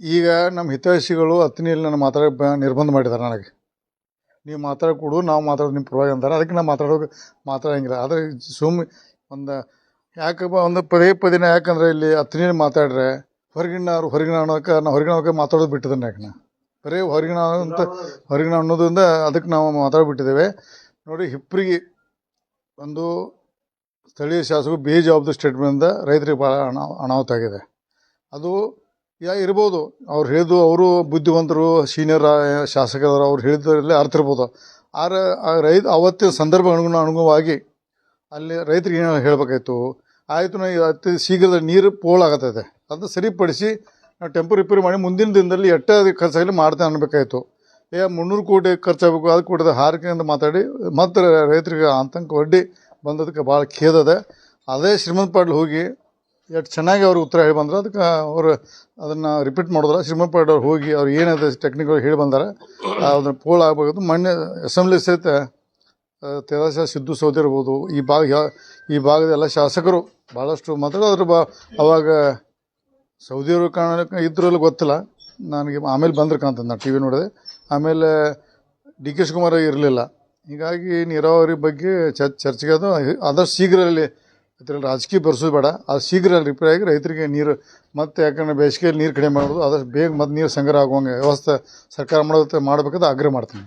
ಈಗ ನಮ್ಮ ಹಿತೈಷಿಗಳು ಹತ್ತನಿಯಲ್ಲಿ ನನ್ನ ನಿರ್ಬಂಧ ಮಾಡಿದ್ದಾರೆ ನನಗೆ. ನೀವು ಮಾತಾಡೋಕೆ ನಾವು ಮಾತಾಡೋದು ನಿಮ್ಮ ಪರವಾಗಿ ಅಂತಾರೆ. ಅದಕ್ಕೆ ನಾನು ಮಾತಾಡೋಂಗಿಲ್ಲ. ಆದರೆ ಒಂದು ಯಾಕಪ್ಪ ಒಂದು ಪದೇ ಯಾಕಂದರೆ ಇಲ್ಲಿ ಹತ್ತನಿಯಲ್ಲಿ ಮಾತಾಡ್ರೆ ಹೊರಗಿನ ಮಾತಾಡೋದು ಬಿಟ್ಟಿದ್ದಾನೆ. ಯಾಕೆ ನಾ ಬರೀ ಹೊರಗಿನ ಅನ್ನೋದ್ರಿಂದ ಅದಕ್ಕೆ ನಾವು ಮಾತಾಡ್ಬಿಟ್ಟಿದ್ದೇವೆ. ನೋಡಿ, ಹಿಪ್ಪರಿಗೆ ಒಂದು ಸ್ಥಳೀಯ ಶಾಸಕರು ಬೇಜವಾಬ್ದಾರಿ ಸ್ಟೇಟ್ಮೆಂಟಿಂದ ರೈತರಿಗೆ ಭಾಳ ಅನಾಹುತ ಆಗಿದೆ. ಅದು ಇರ್ಬೋದು, ಅವ್ರು ಹೇಳಿದ್ದು, ಅವರು ಬುದ್ಧಿವಂತರು, ಸೀನಿಯರ್ ಶಾಸಕರು, ಅವ್ರು ಹೇಳಿದ್ರಲ್ಲಿ ಅರ್ಥ ಇರ್ಬೋದು. ಆದರೆ ಅವತ್ತಿನ ಸಂದರ್ಭ ಅನುಗುಣವಾಗಿ ಅಲ್ಲಿ ರೈತರಿಗೆ ಏನು ಹೇಳಬೇಕಾಯ್ತು, ಆಯಿತು ಅತಿ ಶೀಘ್ರದಲ್ಲಿ ನೀರು ಪೋಲಾಗತ್ತೈತೆ, ಅದನ್ನು ಸರಿಪಡಿಸಿ ನಾವು ಟೆಂಪೋ ರಿಪೇರಿ ಮಾಡಿ ಮುಂದಿನ ದಿನದಲ್ಲಿ ಎಷ್ಟೇ ಖರ್ಚಾಗಲಿ ಮಾಡ್ತೇನೆ ಅನ್ಬೇಕಾಯ್ತು. 300 ಕೋಟಿ ಖರ್ಚಾಗಬೇಕು, ಅದು ಕೊಟ್ಟಿದೆ ಹಾರಿಕೆಯಿಂದ ಮಾತಾಡಿ ಮತ್ತು ರೈತರಿಗೆ ಆತಂಕ ಒಡ್ಡಿ ಬಂದದಕ್ಕೆ ಭಾಳ ಖೇದದೆ. ಅದೇ ಶ್ರೀಮಂತ್ ಪಾಟೀಲ್ ಹೋಗಿ ಎಷ್ಟು ಚೆನ್ನಾಗಿ ಅವ್ರಿಗೆ ಉತ್ತರ ಹೇಳಿ ಬಂದ್ರೆ, ಅದಕ್ಕೆ ಅವರು ಅದನ್ನು ರಿಪೀಟ್ ಮಾಡಿದ್ರೆ ಶ್ರೀಮಂತ್ ಪಾಟೀಲ್ ಅವ್ರು ಹೋಗಿ ಅವ್ರು ಏನಿದೆ ಟೆಕ್ನಿಕಲ್ ಹೇಳಿ ಬಂದಾರೆ, ಅದನ್ನು ಪೋಲ್ ಆಗಬೇಕು. ಮೊನ್ನೆ ಅಸೆಂಬ್ಲಿ ಸಹಿತ ತೇಜಸ್ವಿ ಸಿದ್ದು ಸೌದಿ ಇರ್ಬೋದು, ಈ ಭಾಗದ ಎಲ್ಲ ಶಾಸಕರು ಭಾಳಷ್ಟು ಮಾತಾಡೋದ್ರ ಅವಾಗ ಸೌದಿಯವರು ಕಾಣಕ್ಕೆ ಇದ್ರಲ್ಲಿ ಗೊತ್ತಿಲ್ಲ ನನಗೆ. ಆಮೇಲೆ ಬಂದ್ರೆ ಕಾಣ್ತದೆ, ನಾನು ಟಿ ವಿ ನೋಡಿದೆ. ಆಮೇಲೆ ಡಿ ಕೆ ಶಿವಕುಮಾರ್ ಇರಲಿಲ್ಲ. ಹೀಗಾಗಿ ನೀರಾವರಿ ಬಗ್ಗೆ ಚರ್ಚೆಗೆ ಅದು ಆದಷ್ಟು ಶೀಘ್ರದಲ್ಲಿ ಇದರಲ್ಲಿ ರಾಜಕೀಯ ಬರ್ಸೋದು ಬೇಡ. ಅದು ಶೀಘ್ರ ರಿಪೇರಿ ಆಗಿ ರೈತರಿಗೆ ನೀರು ಮತ್ತು ಯಾಕಂದರೆ ಬೇಸಿಗೆಯಲ್ಲಿ ನೀರು ಕಡಿಮೆ ಮಾಡೋದು, ಆದಷ್ಟು ಬೇಗ ಮತ್ತು ನೀರು ಸಂಗ್ರಹ ಆಗುವಂಗೆ ವ್ಯವಸ್ಥೆ ಸರ್ಕಾರ ಮಾಡಬೇಕಂತ ಆಗ್ರಹ ಮಾಡ್ತೀನಿ.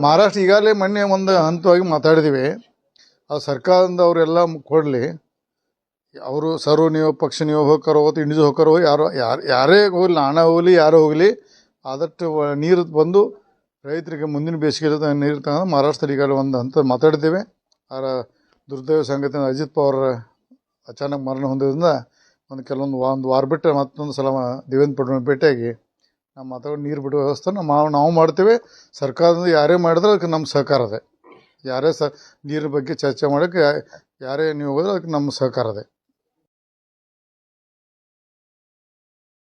ಮಹಾರಾಷ್ಟ್ರ ಈಗಾಗಲೇ ಮೊನ್ನೆ ಒಂದು ಹಂತವಾಗಿ ಮಾತಾಡಿದ್ದೀವಿ. ಅದು ಸರ್ಕಾರದಿಂದ ಅವರೆಲ್ಲ ಕೊಡಲಿ. ಅವರು ಸರ್ವ ನೀವು ಪಕ್ಷ ನೀವು ಹೋಗ್ತಾರೋ ಇಂಡಿಜು ಹೋಗ್ತಾರೋ ಯಾರೇ ಹೋಗಲಿ, ನಾಣ ಹೋಗಲಿ ಯಾರೇ ಹೋಗಲಿ, ಆದಷ್ಟು ನೀರು ಬಂದು ರೈತರಿಗೆ ಮುಂದಿನ ಬೇಸಿಗೆ ನೀರು ತಗೊಂಡು ಮಹಾರಾಷ್ಟ್ರದಲ್ಲಿ ಈಗಾಗಲೇ ಒಂದು ಹಂತ ಮಾತಾಡಿದ್ದೇವೆ. ಆದರೆ ದುರ್ದೈವ ಸಂಗತಿ ಅಜಿತ್ ಪವಾರ್ ಅಚಾನಕ್ ಮರಣ ಹೊಂದಿದ್ದರಿಂದ ಒಂದು ವಾರ ಬಿಟ್ಟು ಮತ್ತೊಂದು ಸಲ ದೇವೇಂದ್ರ ಫಡ್ನವೀಸ್ ಭೇಟಿಯಾಗಿ ನಾವು ಮಾತಾಡೋ ನೀರು ಬಿಡುವ ವ್ಯವಸ್ಥೆ ನಾವು ಮಾಡ್ತೇವೆ. ಸರ್ಕಾರದಿಂದ ಯಾರೇ ಮಾಡಿದ್ರೆ ಅದಕ್ಕೆ ನಮ್ಮ ಸಹಕಾರ ಇದೆ. ಯಾರೇ ನೀರಿನ ಬಗ್ಗೆ ಚರ್ಚೆ ಮಾಡೋಕ್ಕೆ ಯಾರೇ ನೀವು ಹೋದ್ರೆ ಅದಕ್ಕೆ ನಮ್ಮ ಸಹಕಾರ ಇದೆ.